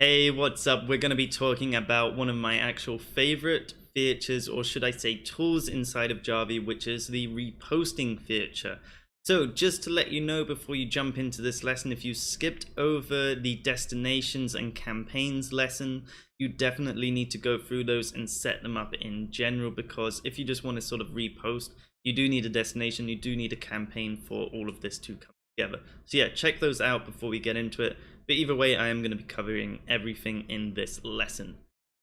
Hey, what's up? We're going to be talking about one of my actual favorite features, or should I say tools inside of Java, which is the reposting feature. So just to let you know before you jump into this lesson, if you skipped over the destinations and campaigns lesson, you definitely need to go through those and set them up in general, because if you just want to sort of repost, you do need a destination, you do need a campaign for all of this to come together. So yeah, check those out before we get into it. But either way, I am going to be covering everything in this lesson.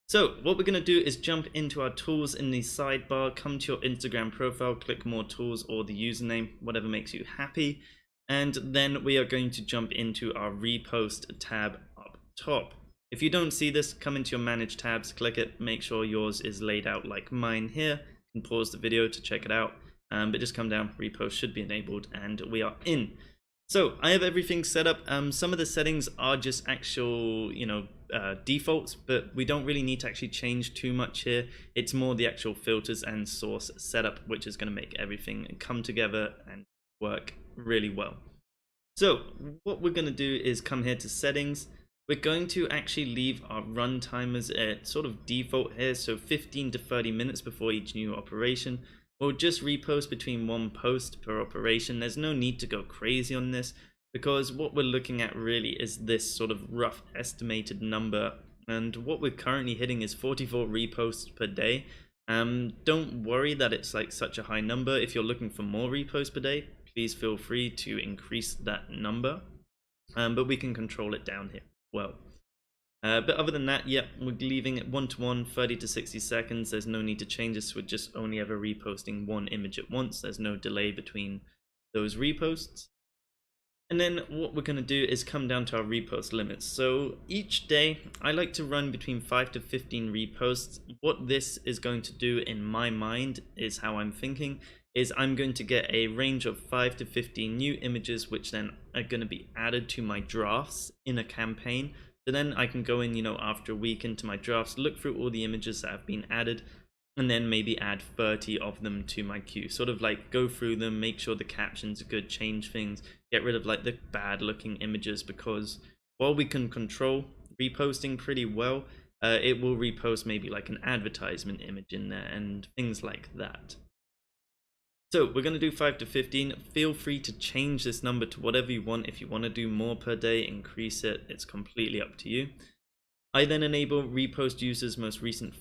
So what we're going to do is jump into our tools in the sidebar, come to your Instagram profile, click more tools or the username, whatever makes you happy. And then we are going to jump into our repost tab up top. If you don't see this, come into your manage tabs, click it, make sure yours is laid out like mine here. You can pause the video to check it out, but just come down, repost should be enabled, and we are in. So I have everything set up. Some of the settings are just actual, defaults, but we don't really need to actually change too much here. It's more the actual filters and source setup, which is going to make everything come together and work really well. So what we're going to do is come here to settings. We're going to actually leave our run timers at sort of default here, so 15 to 30 minutes before each new operation. We'll just repost between one post per operation. There's no need to go crazy on this, because what we're looking at really is this sort of rough estimated number, and what we're currently hitting is 44 reposts per day. Don't worry that it's like such a high number. If you're looking for more reposts per day, please feel free to increase that number, but we can control it down here as well. But other than that, yep, we're leaving it 1-to-1, 30 to 60 seconds. There's no need to change this. We're just only ever reposting one image at once. There's no delay between those reposts. And then what we're going to do is come down to our repost limits. So each day, I like to run between 5 to 15 reposts. What this is going to do in my mind is how I'm thinking, is I'm going to get a range of 5 to 15 new images, which then are going to be added to my drafts in a campaign. So then I can go in, after a week into my drafts, look through all the images that have been added, and then maybe add 30 of them to my queue. Sort of like go through them, make sure the captions are good, change things, get rid of like the bad looking images, because while we can control reposting pretty well, it will repost maybe like an advertisement image in there and things like that. So we're going to do 5 to 15. Feel free to change this number to whatever you want. If you want to do more per day, increase it. It's completely up to you. I then enable repost users most recent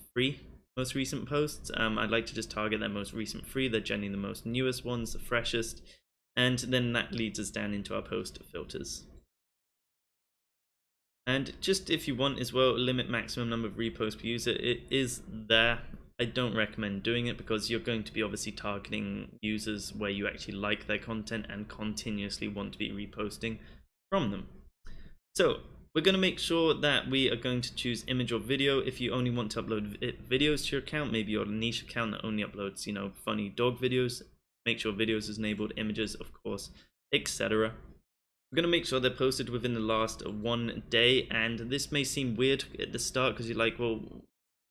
posts. I'd like to just target their most recent free. They're generally the most newest ones, the freshest. And then that leads us down into our post filters. And just if you want as well, limit maximum number of reposts per user. It is there. I don't recommend doing it, because you're going to be obviously targeting users where you actually like their content and continuously want to be reposting from them. So we're going to make sure that we are going to choose image or video. If you only want to upload videos to your account, maybe your niche account that only uploads, funny dog videos, make sure videos is enabled, images, of course, etc. We're going to make sure they're posted within the last 1 day, and this may seem weird at the start because you're like, well,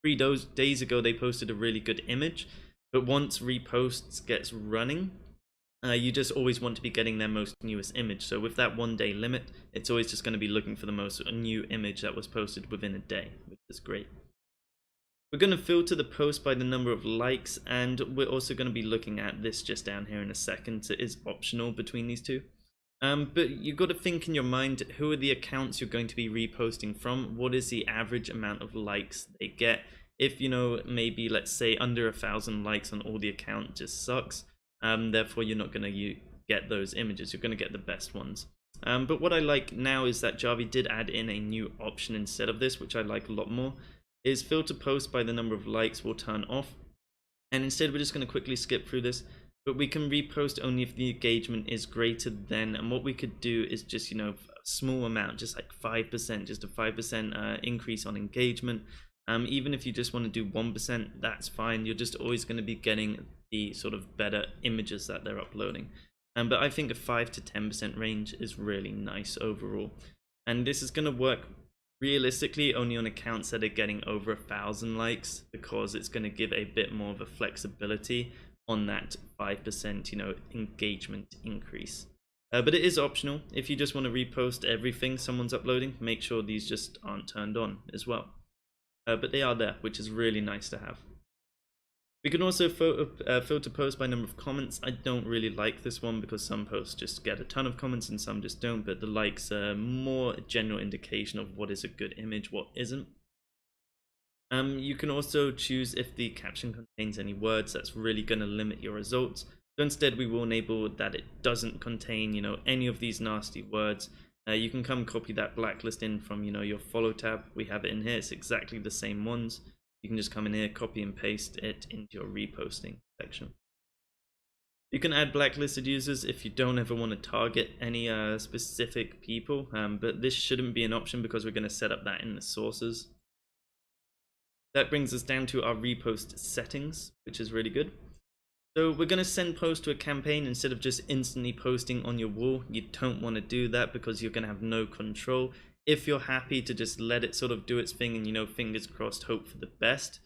3 days ago they posted a really good image, but once reposts gets running, you just always want to be getting their most newest image. So with that 1 day limit, it's always just going to be looking for the most new image that was posted within a day, which is great. We're going to filter the post by the number of likes, and we're also going to be looking at this just down here in a second. So it is optional between these two. But you've got to think in your mind, who are the accounts you're going to be reposting from? What is the average amount of likes they get? If, maybe let's say under 1,000 likes on all the account just sucks. Therefore, you're not going to get those images. You're going to get the best ones. But what I like now is that Java did add in a new option instead of this, which I like a lot more, is filter post by the number of likes will turn off. And instead, we're just going to quickly skip through this. But we can repost only if the engagement is greater than, and what we could do is just, a small amount, just like 5%, just a 5% increase on engagement. Even if you just want to do 1%, that's fine. You're just always going to be getting the sort of better images that they're uploading. But I think a 5 to 10% range is really nice overall. And this is going to work realistically only on accounts that are getting over 1,000 likes, because it's going to give a bit more of a flexibility on that 5%, engagement increase. But it is optional. If you just want to repost everything someone's uploading, make sure these just aren't turned on as well. But they are there, which is really nice to have. We can also filter posts by number of comments. I don't really like this one because some posts just get a ton of comments and some just don't, but the likes are more a general indication of what is a good image, what isn't. You can also choose if the caption contains any words. That's really going to limit your results. So instead we will enable that it doesn't contain, any of these nasty words. You can come copy that blacklist in from, your follow tab. We have it in here. It's exactly the same ones. You can just come in here, copy and paste it into your reposting section. You can add blacklisted users if you don't ever want to target any specific people, but this shouldn't be an option because we're going to set up that in the sources. That brings us down to our repost settings, which is really good. So we're going to send posts to a campaign instead of just instantly posting on your wall. You don't want to do that because you're going to have no control. If you're happy to just let it sort of do its thing and, fingers crossed, hope for the best,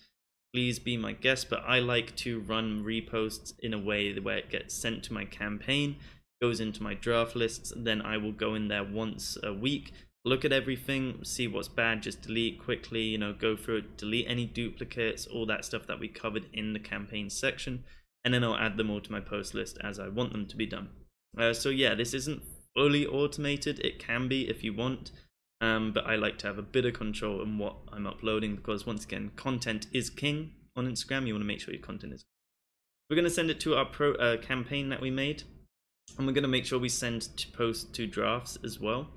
please be my guest. But I like to run reposts in a way where it gets sent to my campaign, goes into my draft lists, then I will go in there once a week, look at everything, see what's bad, just delete quickly, go through it, delete any duplicates, all that stuff that we covered in the campaign section, and then I'll add them all to my post list as I want them to be done. So yeah, this isn't fully automated. It can be if you want. But I like to have a bit of control on what I'm uploading because, once again, content is king on Instagram. You want to make sure your content is. We're going to send it to our campaign that we made, and we're going to make sure we send posts to drafts as well,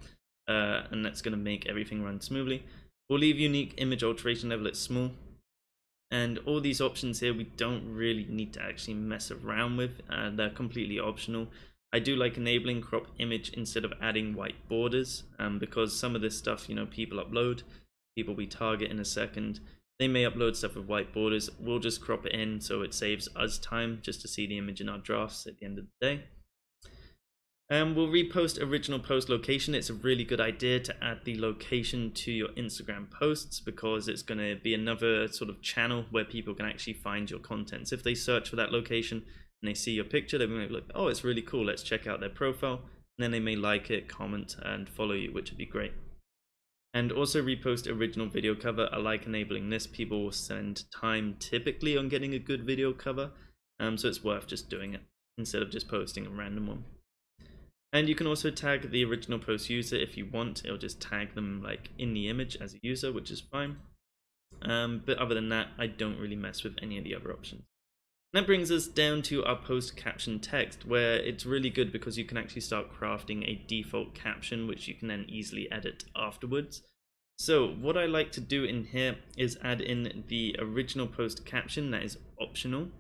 and that's going to make everything run smoothly. We'll leave unique image alteration level at small, and all these options here we don't really need to actually mess around with. They're completely optional. I do like enabling crop image instead of adding white borders, because some of this stuff, people upload, people we target in a second, they may upload stuff with white borders. We'll just crop it in so it saves us time just to see the image in our drafts at the end of the day. We'll repost original post location. It's a really good idea to add the location to your Instagram posts because it's going to be another sort of channel where people can actually find your content. So if they search for that location and they see your picture, they may look, oh, it's really cool, let's check out their profile, and then they may like it, comment, and follow you, which would be great. And also repost original video cover. I like enabling this. People will spend time typically on getting a good video cover, so it's worth just doing it instead of just posting a random one. And you can also tag the original post user if you want. It'll just tag them like in the image as a user, which is fine. But other than that, I don't really mess with any of the other options. And that brings us down to our post caption text, where it's really good because you can actually start crafting a default caption, which you can then easily edit afterwards. So what I like to do in here is add in the original post caption. That is optional.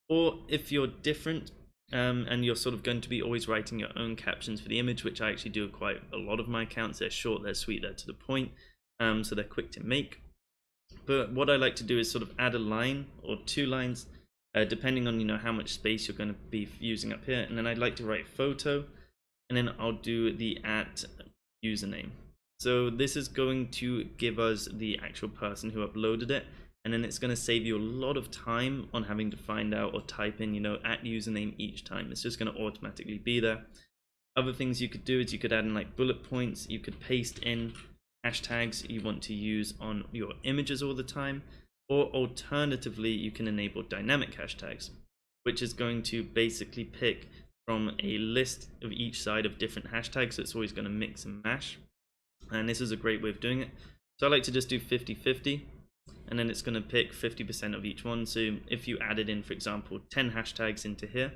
Or if you're different and you're sort of going to be always writing your own captions for the image, which I actually do quite a lot of my accounts. They're short, they're sweet, they're to the point, so they're quick to make. But what I like to do is sort of add a line or two lines, depending on how much space you're going to be using up here. And then I'd like to write photo, and then I'll do the @username. So this is going to give us the actual person who uploaded it, and then it's going to save you a lot of time on having to find out or type in @username each time. It's just going to automatically be there. Other things you could do is you could add in like bullet points. You could paste in hashtags you want to use on your images all the time. Or alternatively, you can enable dynamic hashtags, which is going to basically pick from a list of each side of different hashtags. So it's always going to mix and mash. And this is a great way of doing it. So I like to just do 50-50, and then it's going to pick 50% of each one. So if you added in, for example, 10 hashtags into here,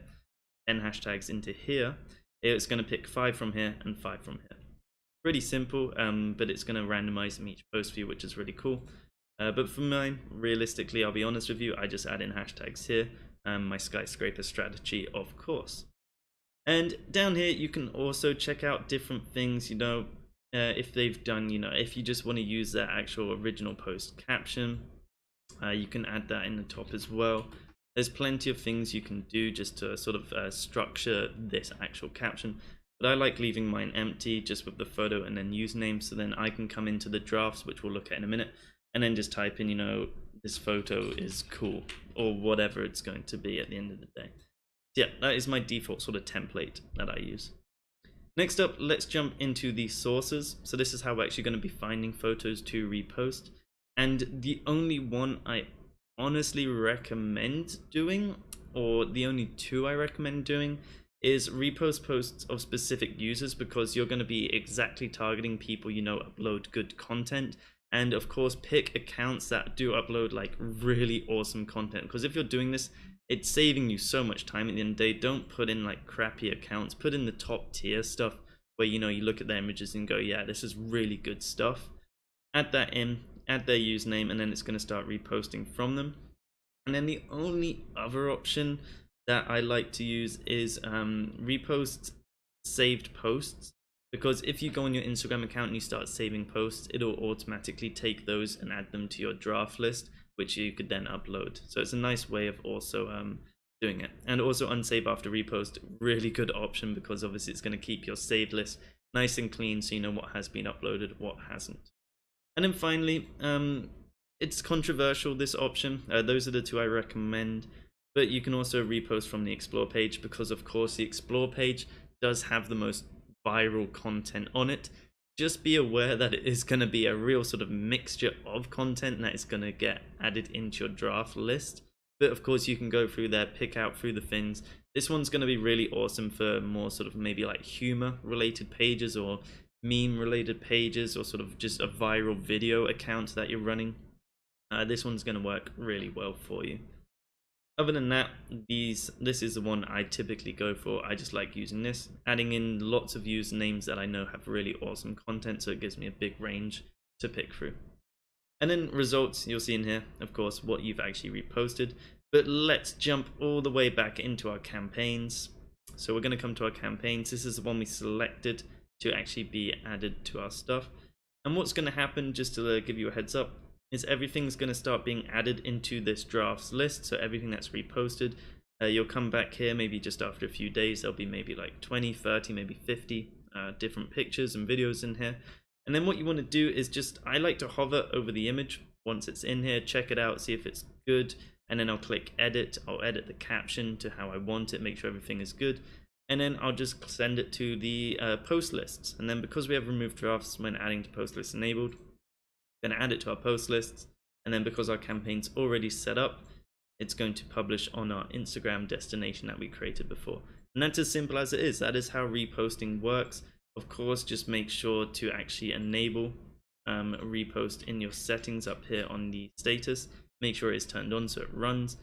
10 hashtags into here, it's going to pick 5 from here and 5 from here. Pretty simple, but it's going to randomize them each post for you, which is really cool. But for mine, realistically, I'll be honest with you, I just add in hashtags here, my skyscraper strategy, of course. And down here, you can also check out different things, if they've done, if you just want to use their actual original post caption, you can add that in the top as well. There's plenty of things you can do just to sort of structure this actual caption. But I like leaving mine empty just with the photo and then username, so then I can come into the drafts, which we'll look at in a minute, and then just type in, this photo is cool, or whatever it's going to be at the end of the day. So yeah, that is my default sort of template that I use. Next up, let's jump into the sources. So this is how we're actually going to be finding photos to repost. And the only one I honestly recommend doing, or the only two I recommend doing, is repost posts of specific users, because you're going to be exactly targeting people you know upload good content. And of course, pick accounts that do upload like really awesome content, because if you're doing this, it's saving you so much time at the end of the day. Don't put in like crappy accounts, put in the top tier stuff where you know you look at their images and go, yeah, this is really good stuff. Add that in, add their username, and then it's going to start reposting from them. And then the only other option that I like to use is repost saved posts, because if you go on your Instagram account and you start saving posts, it'll automatically take those and add them to your draft list, which you could then upload. So it's a nice way of also doing it. And also unsave after repost, really good option, because obviously it's going to keep your saved list nice and clean, so you know what has been uploaded, what hasn't. And then finally, it's controversial, this option. Those are the two I recommend, but you can also repost from the explore page, because of course the explore page does have the most viral content on it. Just be aware that it is going to be a real sort of mixture of content that is going to get added into your draft list. But of course you can go through there, pick out through the things. This one's going to be really awesome for more sort of maybe like humor related pages, or meme related pages, or sort of just a viral video account that you're running. This one's going to work really well for you. Other than that, this is the one I typically go for. I just like using this, adding in lots of usernames that I know have really awesome content, so it gives me a big range to pick through. And then results, you'll see in here, of course, what you've actually reposted. But let's jump all the way back into our campaigns. So we're going to come to our campaigns. This is the one we selected to actually be added to our stuff. And what's going to happen, just to give you a heads up, is everything's going to start being added into this drafts list. So everything that's reposted, you'll come back here maybe just after a few days. There'll be maybe like 20, 30, maybe 50 different pictures and videos in here. And then what you want to do is just, I like to hover over the image once it's in here, check it out, see if it's good, and then I'll click edit. I'll edit the caption to how I want it, make sure everything is good, and then I'll just send it to the post lists. And then because we have removed drafts when adding to post lists enabled, then add it to our post lists, and then because our campaign's already set up, it's going to publish on our Instagram destination that we created before. And that's as simple as it is. That is how reposting works. Of course, just make sure to actually enable repost in your settings up here on the status. Make sure it's turned on so it runs.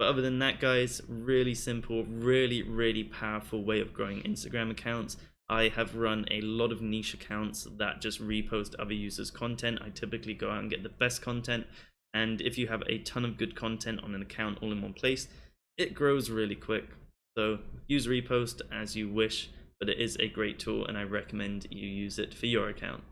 But other than that, guys, really simple, really powerful way of growing Instagram accounts. I have run a lot of niche accounts that just repost other users' content. I typically go out and get the best content, and if you have a ton of good content on an account all in one place, it grows really quick. So use repost as you wish, but it is a great tool and I recommend you use it for your account.